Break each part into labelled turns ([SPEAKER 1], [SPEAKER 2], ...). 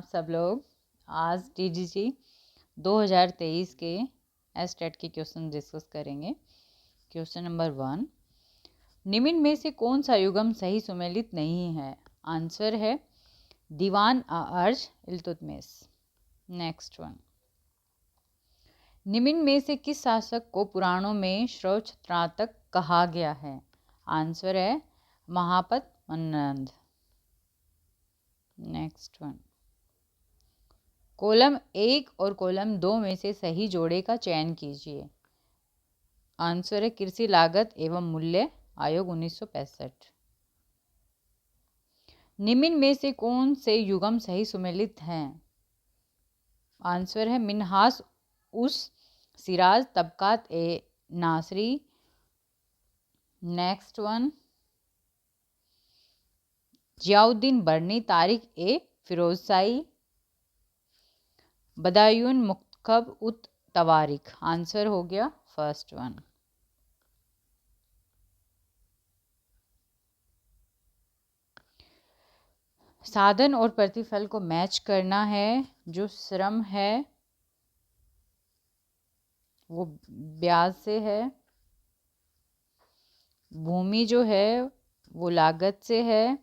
[SPEAKER 1] सब लोग आज टीजीटी 2023 के एस्टेट के क्वेश्चन डिस्कस करेंगे। क्वेश्चन नंबर 1, निम्न में से कौन सा युग्म सही सुमेलित नहीं है? आंसर है दीवान अर्ज इल्तुतमिश। नेक्स्ट वन, निम्न में से किस शासक को पुराणों में श्रौच त्राटक कहा गया है? आंसर है महापत मन्नंद। नेक्स्ट वन, कॉलम 1 और कॉलम 2 में से सही जोड़े का चयन कीजिए। आंसर है कृषि लागत एवं मूल्य आयोग 1965। निम्न में से कौन से युग्म सही सुमेलित हैं? आंसर है मिन्हास उस सिराज तबकात ए नासरी। नेक्स्ट वन, जियाउद्दीन बर्नी तारिक ए फिरोजशाही बदायून मुक्तब उत तवारिक। आंसर हो गया फर्स्ट वन। साधन और प्रतिफल को मैच करना है। जो श्रम है वो ब्याज से है, भूमि जो है वो लागत से है,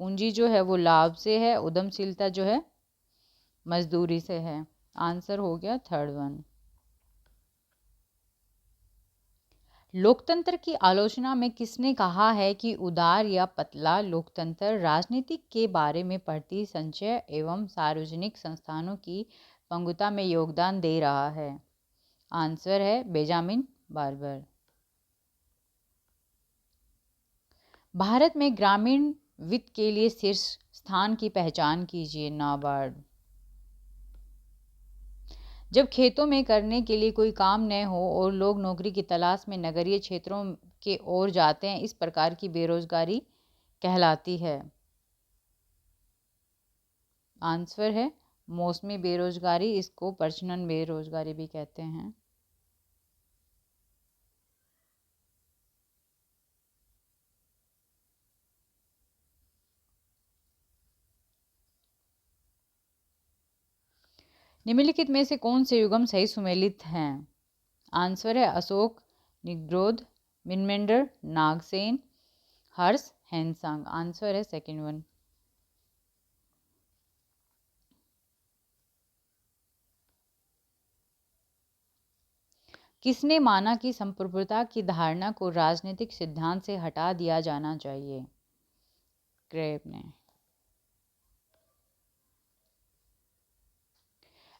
[SPEAKER 1] पूंजी जो है वो लाभ से है, उद्यमशीलता जो है मजदूरी से है। आंसर हो गया थर्ड वन। लोकतंत्र की आलोचना में किसने कहा है कि उदार या पतला लोकतंत्र राजनीति के बारे में पढ़ती संचय एवं सार्वजनिक संस्थानों की पंगुता में योगदान दे रहा है? आंसर है बेंजामिन बार्बर। भारत में ग्रामीण वित्त के लिए शीर्ष स्थान की पहचान कीजिए। नाबार्ड। जब खेतों में करने के लिए कोई काम न हो और लोग नौकरी की तलाश में नगरीय क्षेत्रों के ओर जाते हैं, इस प्रकार की बेरोजगारी कहलाती है। आंसर है मौसमी बेरोजगारी, इसको पर्सनल बेरोजगारी भी कहते हैं। निम्नलिखित में से कौन से युग्म सही सुमेलित हैं? आंसर है अशोक, निग्रोध, मिनमेंडर, नागसेन, हर्ष, हैंसांग। आंसर है सेकंड वन। किसने माना कि संप्रभुता की धारणा को राजनीतिक सिद्धांत से हटा दिया जाना चाहिए? क्रेब ने।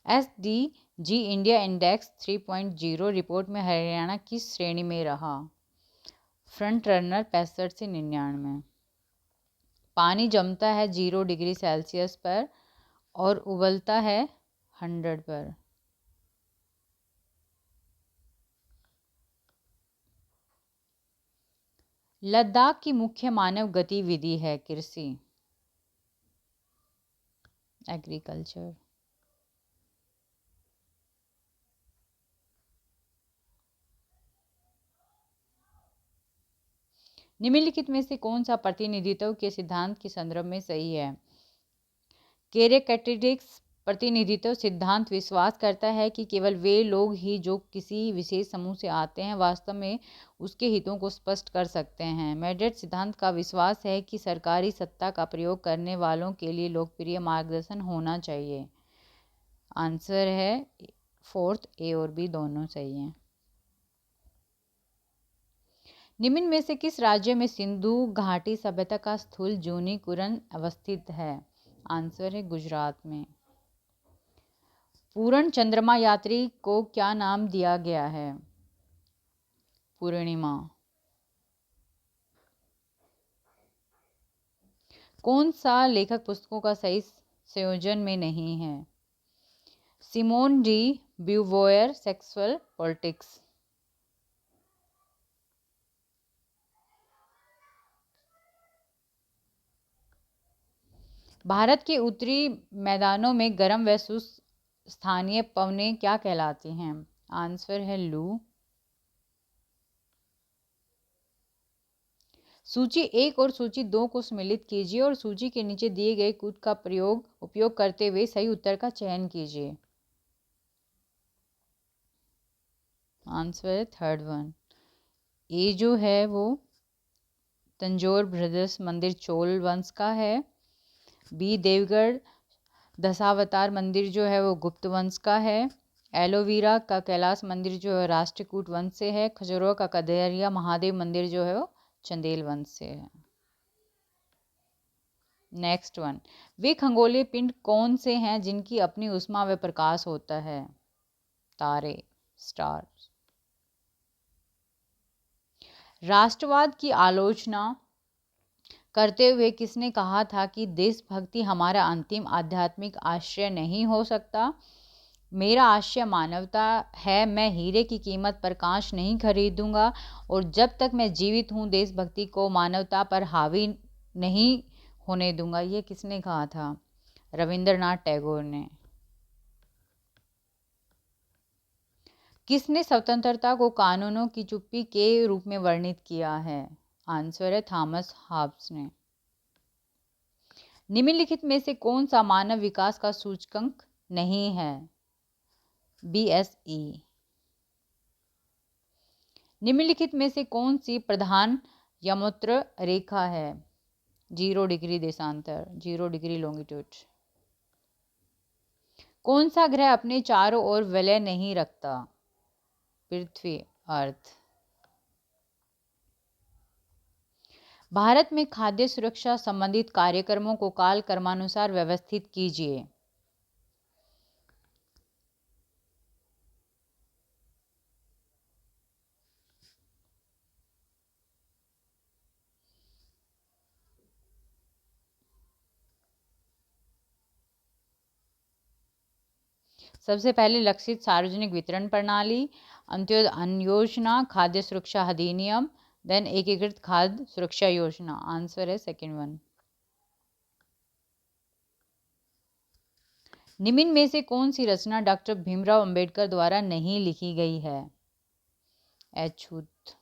[SPEAKER 1] एसडीजी इंडिया इंडेक्स 3.0 रिपोर्ट में हरियाणा किस श्रेणी में रहा? फ्रंट रनर 65 से 99। पानी जमता है 0 डिग्री सेल्सियस पर और उबलता है 100 पर। लद्दाख की मुख्य मानव गतिविधि है कृषि, एग्रीकल्चर। निम्नलिखित में से कौन सा प्रतिनिधित्व के सिद्धांत के संदर्भ में सही है? कैरेक्टरिस्टिक्स प्रतिनिधित्व सिद्धांत विश्वास करता है कि केवल वे लोग ही जो किसी विशेष समूह से आते हैं वास्तव में उसके हितों को स्पष्ट कर सकते हैं। मेड्रिड सिद्धांत का विश्वास है कि सरकारी सत्ता का प्रयोग करने वालों के लिए लोकप्रिय मार्गदर्शन होना चाहिए। आंसर है फोर्थ, ए और बी दोनों सही हैं। निम्न में से किस राज्य में सिंधु घाटी सभ्यता का स्थूल जूनीकुरन अवस्थित है? आंसर है गुजरात में। पूर्ण चंद्रमा यात्री को क्या नाम दिया गया है? पूर्णिमा। कौन सा लेखक पुस्तकों का सही संयोजन में नहीं है? Simone de Beauvoir, sexual politics. Bharat के उत्तरी मैदानों में गर्म व शुष्क स्थानीय पवनें क्या कहलाती हैं? आंसर है लू। सूची 1 और सूची 2 को सम्मिलित कीजिए और सूची के नीचे दिए गए कूट का उपयोग करते हुए सही उत्तर का चयन कीजिए। आंसर है थर्ड वन। ए जो है वो तंजौर ब्रदर्स मंदिर चोल वंश का है। बी देवगढ़ दशावतार मंदिर जो है वो गुप्त वंश का है। एलोवीरा का कैलाश मंदिर जो है राष्ट्रकूट वंश से है। खजुराहो का कदरिया महादेव मंदिर जो है वो चंदेल वंश से है। नेक्स्ट वन, वे खगोलीय पिंड कौन से हैं जिनकी अपनी उष्मा व प्रकाश होता है? तारे, स्टार्स। राष्ट्रवाद की आलोचना करते हुए किसने कहा था कि देशभक्ति हमारा अंतिम आध्यात्मिक आश्रय नहीं हो सकता? मेरा आश्रय मानवता है, मैं हीरे की कीमत पर कांच नहीं खरीदूंगा और जब तक मैं जीवित हूं देशभक्ति को मानवता पर हावी नहीं होने दूंगा। ये किसने कहा था? रविंद्रनाथ टैगोर ने। किसने स्वतंत्रता को कानूनों की चुप्पी के रूप में वर्णित किया है? आंसर है थॉमस हॉब्स ने। निम्नलिखित में से कौन सा मानव विकास का सूचकांक नहीं है? BSE। निम्नलिखित में से कौन सी प्रधान यमोत्तर रेखा है? 0 डिग्री देशांतर, 0 डिग्री लॉन्गिट्यूड। कौन सा ग्रह अपने चारों ओर वलय नहीं रखता? पृथ्वी, अर्थ। भारत में खाद्य सुरक्षा संबंधित कार्यक्रमों को काल क्रमानुसार व्यवस्थित कीजिए। सबसे पहले लक्षित सार्वजनिक वितरण प्रणाली, अंत्योदय अन्न योजना, खाद्य सुरक्षा अधिनियम, देन एकीकृत खाद्य सुरक्षा योजना। आंसर है सेकंड वन। निम्न में से कौन सी रचना डॉक्टर भीमराव अंबेडकर द्वारा नहीं लिखी गई है? अछूत,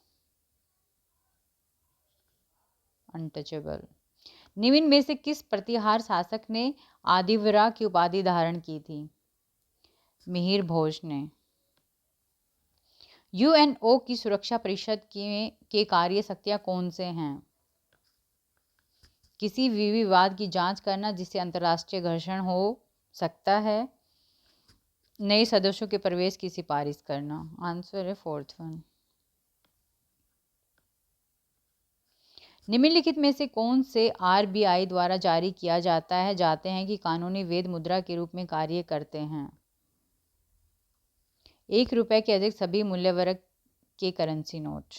[SPEAKER 1] अनटचेबल। निम्न में से किस प्रतिहार शासक ने आदिवरा की उपाधि धारण की थी? मिहिर भोज ने। यूएनओ की सुरक्षा परिषद के कार्य शक्तियां कौन से हैं? किसी भी विवाद की जांच करना जिससे अंतर्राष्ट्रीय घर्षण हो सकता है, नए सदस्यों के प्रवेश की सिफारिश करना। आंसर है फोर्थ वन। निम्नलिखित में से कौन से आरबीआई द्वारा जारी किया जाते हैं कि कानूनी वैध मुद्रा के रूप में कार्य करते हैं? 1 रुपए के अधिक सभी मूल्य वर्ग के करेंसी नोट।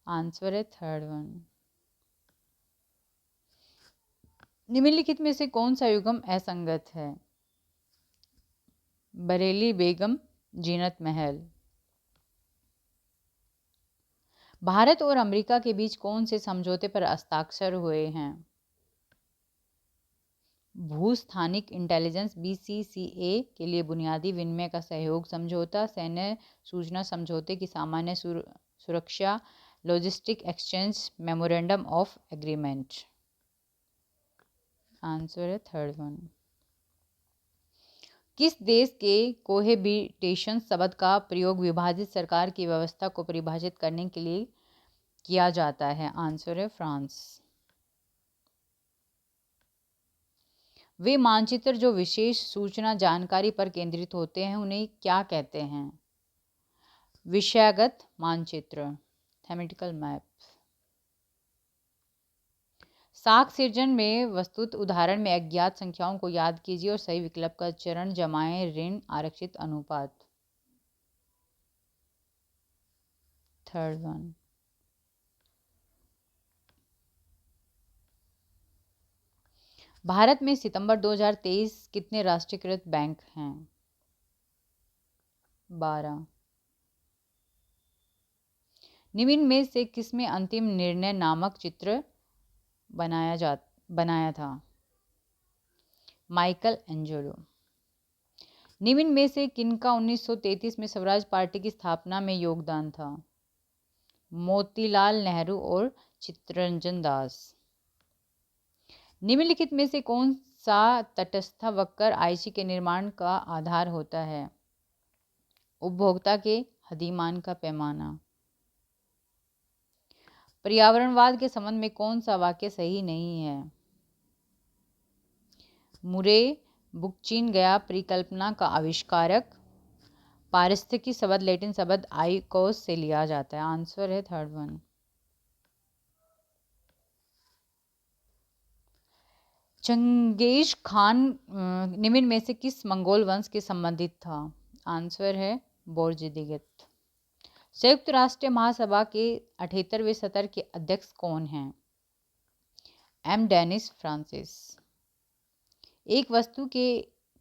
[SPEAKER 1] आंसर है थर्ड वन। निम्नलिखित में से कौन सा युग्म असंगत है? बरेली बेगम जीनत महल। भारत और अमेरिका के बीच कौन से समझौते पर हस्ताक्षर हुए हैं? भूस्थानिक इंटेलिजेंस BCCA के लिए बुनियादी विनिमय का सहयोग समझौता, सैन्य सूचना समझौते की सामान्य सुरक्षा, logistic exchange memorandum of agreement. Answer है थर्ड वन। किस देश के कोहेबिटेशन शब्द का प्रयोग विभाजित सरकार की व्यवस्था को परिभाषित करने के लिए किया जाता है? आंसर है फ्रांस। वे मानचित्र जो विशेष सूचना जानकारी पर केंद्रित होते हैं उन्हें क्या कहते हैं? विषयगत मानचित्र, थेमेटिकल मैप। साख सिर्जन में वस्तुत उदाहरण में अज्ञात संख्याओं को याद कीजिए और सही विकल्प का चरण जमाएं। ऋण आरक्षित अनुपात, थर्ड वन। भारत में सितंबर 2023 कितने राष्ट्रीयकृत बैंक हैं? 12। निम्न में से किसमें अंतिम निर्णय नामक चित्र बनाया था? Michael Angelo. निम्न में से किनका 1933 में स्वराज पार्टी की स्थापना में योगदान था? मोतीलाल नेहरू और चित्तरंजन दास। निम्नलिखित में से कौन सा तटस्थ वक्र आईसी के निर्माण का आधार होता है? उपभोक्ता के अधिमान का पैमाना। पर्यावरणवाद के संबंध में कौन सा वाक्य सही नहीं है? मुरे बुकचिन गया परिकल्पना का आविष्कारक। पारिस्थितिकी शब्द लैटिन शब्द आइकोस से लिया जाता है। आंसर है थर्ड वन। चंगेज खान निम्न में से किस मंगोल वंश के संबंधित था? आंसर है बोर्जिदिगत। संयुक्त राष्ट्र महासभा के 78वें सत्र के अध्यक्ष कौन हैं? M Dennis Francis. एक वस्तु के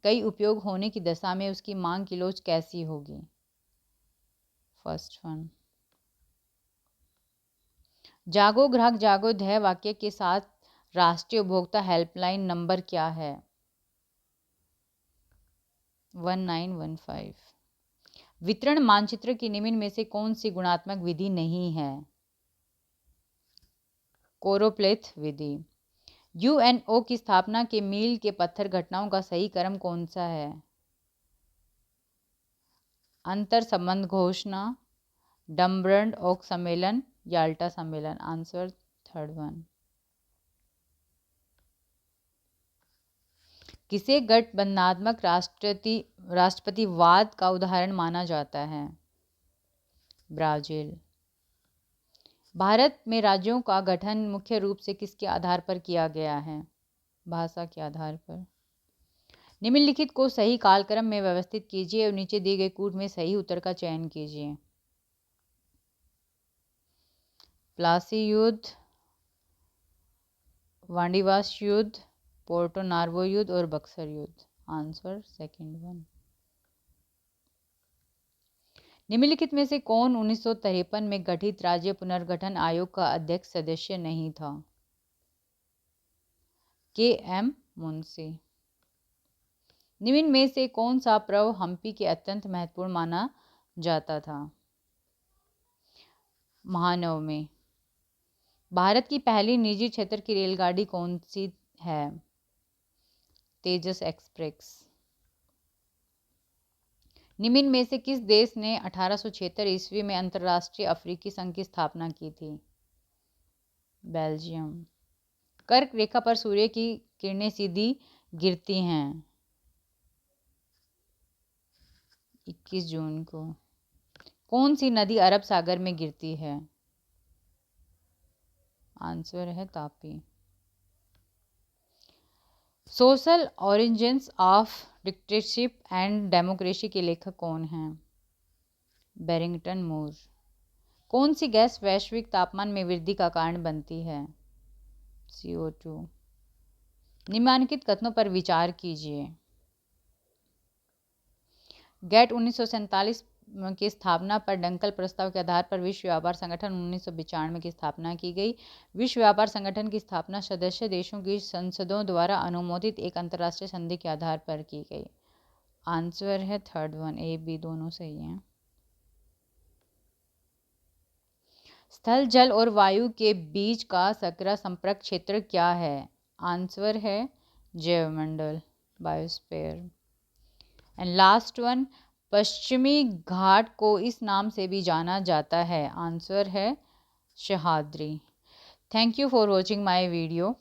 [SPEAKER 1] कई उपयोग होने की दशा में उसकी मांग की लोच कैसी होगी? First one. जागो ग्राहक जागो ध्येय वाक्य के साथ राष्ट्रीय उपभोक्ता हेल्पलाइन नंबर क्या है? 1915। वितरण मानचित्र की निम्न में से कौन सी गुणात्मक विधि नहीं है? कोरोप्लेथ विधि। यूएनओ की स्थापना के मील के पत्थर घटनाओं का सही क्रम कौन सा है? अंतर संबंध घोषणा, डम्बर्न ओक सम्मेलन, याल्टा सम्मेलन। Answer third one. किसे गठबंधनात्मक राष्ट्रपतिवाद का उदाहरण माना जाता है? ब्राजील। भारत में राज्यों का गठन मुख्य रूप से किसके आधार पर किया गया है? भाषा के आधार पर। निम्नलिखित को सही कालक्रम में व्यवस्थित कीजिए और नीचे दिए गए कूट में सही उत्तर का चयन कीजिए। प्लासी युद्ध, वांडीवास युद्ध, पोर्टो नार्वो युद्ध और बक्सर युद्ध। Answer second one. निम्नलिखित में से कौन 1953 में गठित राज्य पुनर्गठन आयोग का अध्यक्ष सदस्य नहीं था? के एम मुंशी। निम्न में से कौन सा पर्व हम्पी के अत्यंत महत्वपूर्ण माना जाता था? महानवमी। भारत की पहली निजी क्षेत्र की रेलगाड़ी कौन सी है? तेजस एक्सप्रेस। निम्न में से किस देश ने 1876 ईस्वी में अंतर्राष्ट्रीय अफ्रीकी संघ की स्थापना की थी? बेल्जियम। कर्क रेखा पर सूर्य की किरणें सीधी गिरती हैं 21 जून को। कौन सी नदी अरब सागर में गिरती है? आंसर है Tapi. Social origins of dictatorship and democracy के लेखक कौन हैं? Barrington Moore. कौन सी गैस वैश्विक तापमान में वृद्धि का कारण बनती है? CO2। निम्नलिखित कथनों पर विचार कीजिए। गेट 1947 की स्थापना पर डंकल प्रस्ताव के आधार पर विश्व व्यापार संगठन 1992 की स्थापना की गई। विश्व व्यापार संगठन की स्थापना सदस्य देशों की संसदों द्वारा अनुमोदित एक अंतर्राष्ट्रीय संधि के आधार पर की गई। आंसर है थर्ड वन। ए बी दोनों सही हैं। स्थल, जल और वायु के बीच का सकरा संपर्क क्षेत्र क्या है? आंसर है जैवमंडल, बायोस्फीयर। एंड लास्ट वन, पश्चिमी घाट को इस नाम से भी जाना जाता है। आंसर है Sahyadri. Thank you for watching my video.